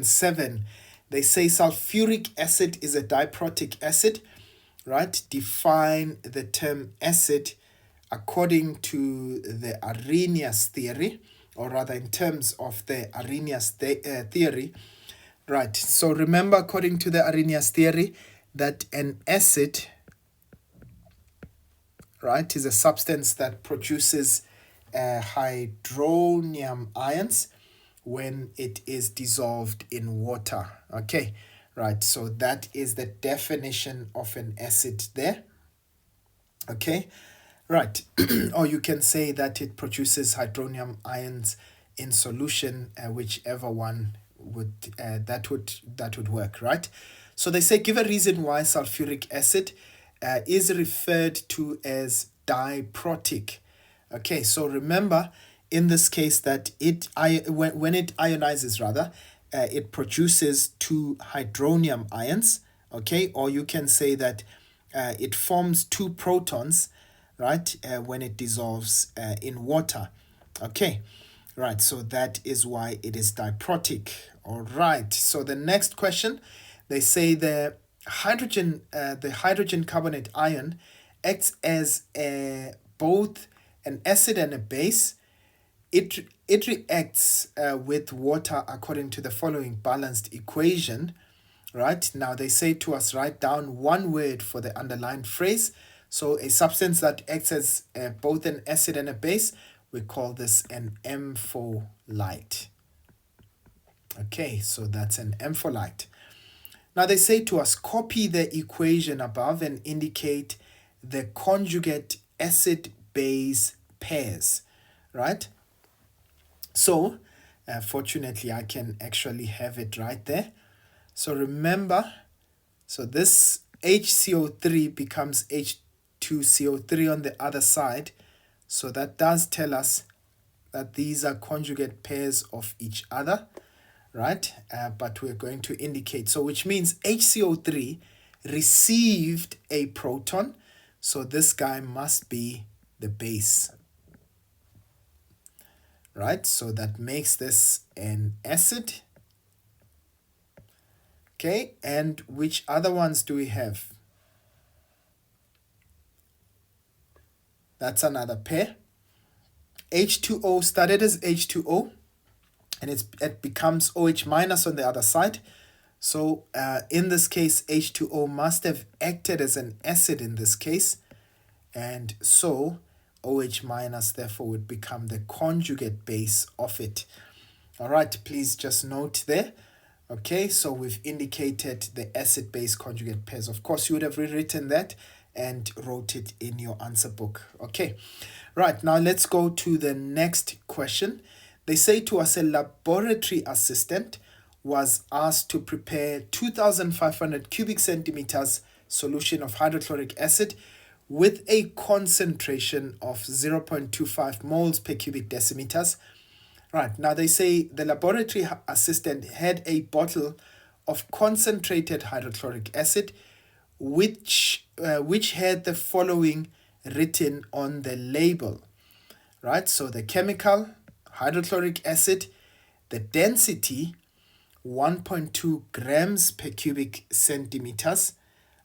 7, they say sulfuric acid is a diprotic acid, right? Define the term acid according to the Arrhenius theory, or rather in terms of the Arrhenius theory, right? So remember, according to the Arrhenius theory, that an acid, right, is a substance that produces hydronium ions when it is dissolved in water. Okay, right, so that is the definition of an acid there. Okay, right. Or you can say that it produces hydronium ions in solution, whichever one would that would work, right? So they say give a reason why sulfuric acid is referred to as diprotic. Okay, so remember in this case that when it ionizes, rather, it produces 2 hydronium ions. Okay, or you can say that it forms 2 protons, right, when it dissolves in water. Okay, right, so that is why it is diprotic. All right, so the next question, they say the hydrogen carbonate ion acts as both an acid and a base. It reacts with water according to the following balanced equation. Right, now they say to us, write down one word for the underlined phrase. So a substance that acts as both an acid and a base, we call this an ampholyte. Okay, so that's an ampholyte. Now they say to us, copy the equation above and indicate the conjugate acid-base pairs, right? So, fortunately, I can actually have it right there. So remember, so this HCO3 becomes H2CO3 on the other side. So that does tell us that these are conjugate pairs of each other, right? But we're going to indicate, so which means HCO3 received a proton. So this guy must be the base, right? So that makes this an acid. Okay, and which other ones do we have? That's another pair. H2O started as H2O, and it becomes OH minus on the other side. So in this case, H2O must have acted as an acid in this case, and so OH minus therefore would become the conjugate base of it. All right, please just note there. Okay, so we've indicated the acid-base conjugate pairs. Of course, you would have rewritten that and wrote it in your answer book. Okay, right, now let's go to the next question. They say to us a laboratory assistant was asked to prepare 2,500 cubic centimeters solution of hydrochloric acid with a concentration of 0.25 moles per cubic decimeters. Right, now they say the laboratory assistant had a bottle of concentrated hydrochloric acid, which had the following written on the label. Right, so the chemical, hydrochloric acid, the density, 1.2 grams per cubic centimeters,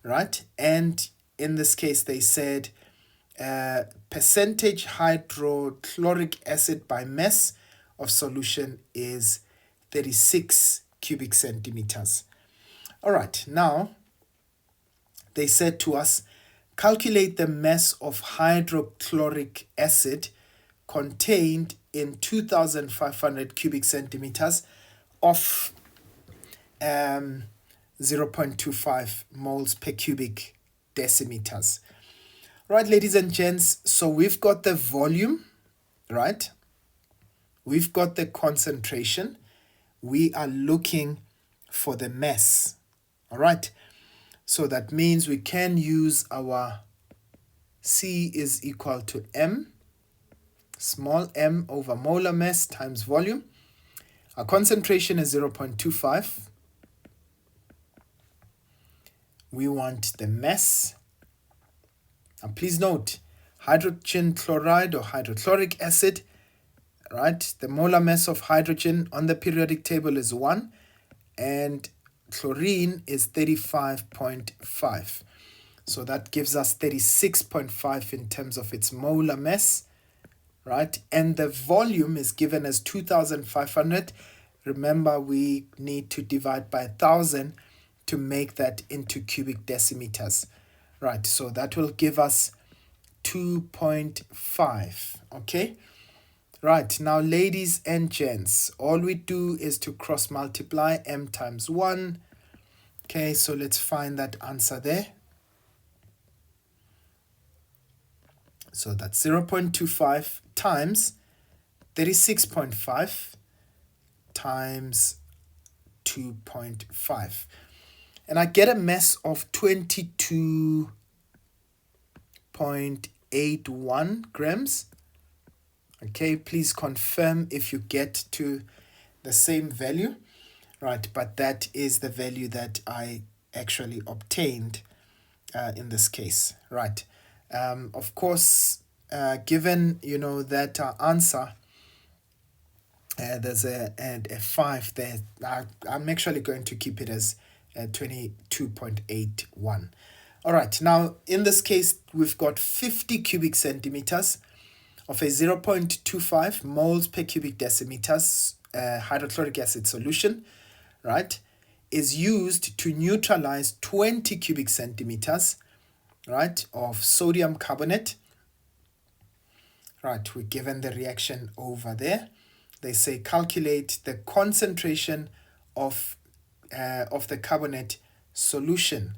right? And in this case, they said percentage hydrochloric acid by mass of solution is 36 cubic centimeters. All right, now they said to us, calculate the mass of hydrochloric acid contained in 2,500 cubic centimeters of 0.25 moles per cubic decimeters. Right, ladies and gents, so we've got the volume, right? We've got the concentration. We are looking for the mass. All right, so that means we can use our C is equal to M, small m over molar mass times volume. Our concentration is 0.25. We want the mass. And please note, hydrogen chloride or hydrochloric acid, right? The molar mass of hydrogen on the periodic table is 1, and chlorine is 35.5. So that gives us 36.5 in terms of its molar mass, right? And the volume is given as 2,500. Remember, we need to divide by 1,000 to make that into cubic decimeters, right? So that will give us 2.5, okay? Right, now ladies and gents, all we do is to cross multiply m times 1. Okay, so let's find that answer there. So that's 0.25 times 36.5 times 2.5. And I get a mass of 22.81 grams. Okay, please confirm if you get to the same value. Right, but that is the value that I actually obtained in this case. Right. Of course, given, that answer, there's a 5 there. I'm actually going to keep it as 22.81. All right, now in this case, we've got 50 cubic centimeters of a 0.25 moles per cubic decimeters hydrochloric acid solution, right, is used to neutralize 20 cubic centimeters, right, of sodium carbonate. Right, we're given the reaction over there. They say calculate the concentration of the carbonate solution.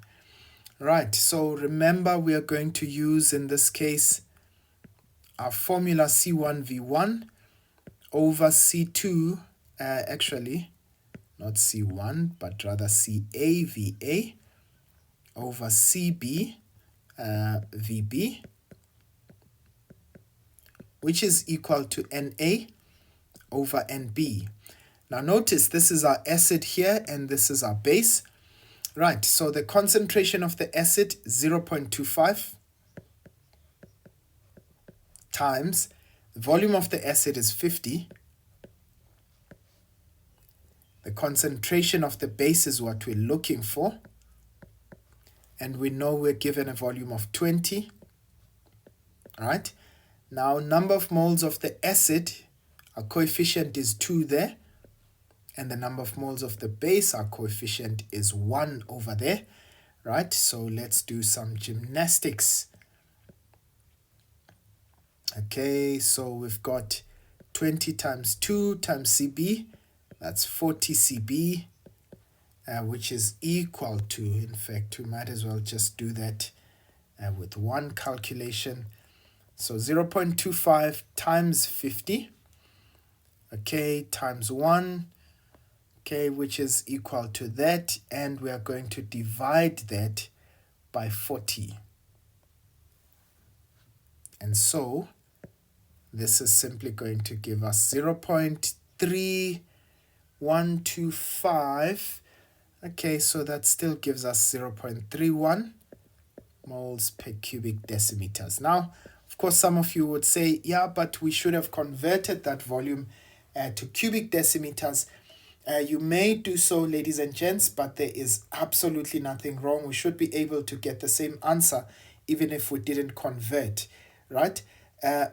Right, so remember we are going to use in this case our formula C1V1 over C2, actually not C1 but rather CAVA over CB VB, which is equal to Na over Nb. Now notice this is our acid here and this is our base. Right, so the concentration of the acid 0.25 times the volume of the acid is 50. The concentration of the base is what we're looking for. And we know we're given a volume of 20. All right. Now, number of moles of the acid, our coefficient is 2 there. And the number of moles of the base, our coefficient is 1 over there. Right. So let's do some gymnastics. Okay, so we've got 20 times 2 times CB. That's 40 CB. Which is equal to, in fact, we might as well just do that with one calculation. So 0.25 times 50, okay, times 1, okay, which is equal to that. And we are going to divide that by 40. And so this is simply going to give us 0.3125. Okay, so that still gives us 0.31 moles per cubic decimeters. Now, of course, some of you would say, yeah, but we should have converted that volume to cubic decimeters. You may do so, ladies and gents, but there is absolutely nothing wrong. We should be able to get the same answer even if we didn't convert, right?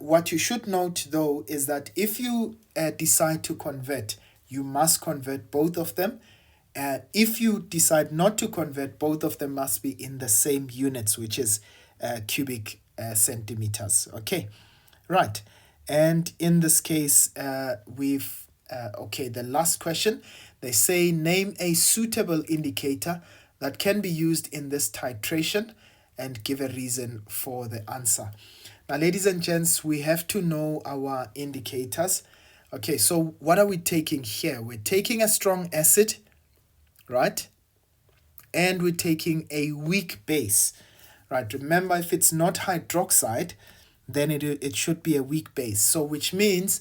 What you should note, though, is that if you decide to convert, you must convert both of them. If you decide not to convert, both of them must be in the same units, which is cubic centimeters. Okay, right. And in this case, the last question. They say, name a suitable indicator that can be used in this titration and give a reason for the answer. Now, ladies and gents, we have to know our indicators. Okay, so what are we taking here? We're taking a strong acid, right? And we're taking a weak base, right? Remember, if it's not hydroxide, then it should be a weak base. So which means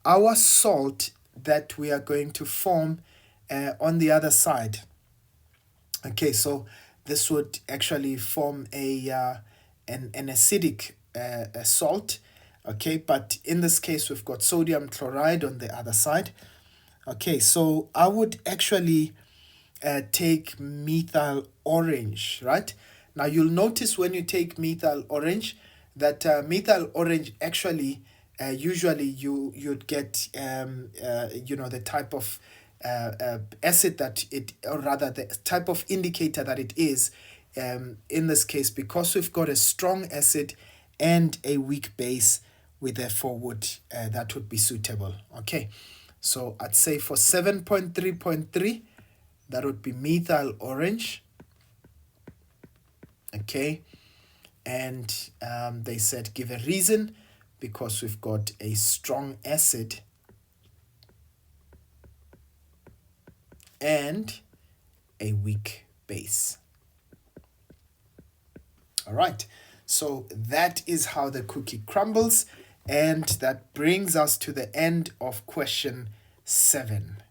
our salt that we are going to form on the other side. Okay, so this would actually form an acidic salt. Okay, but in this case, we've got sodium chloride on the other side. Okay, so I would actually take methyl orange, right? Now you'll notice when you take methyl orange that methyl orange actually usually you'd get the type of acid that it, or rather the type of indicator that it is, in this case, because we've got a strong acid and a weak base, we therefore would that would be suitable. Okay, so I'd say for 7.3.3, that would be methyl orange. Okay, and they said give a reason, because we've got a strong acid and a weak base. All right, so that is how the cookie crumbles, and that brings us to the end of question 7.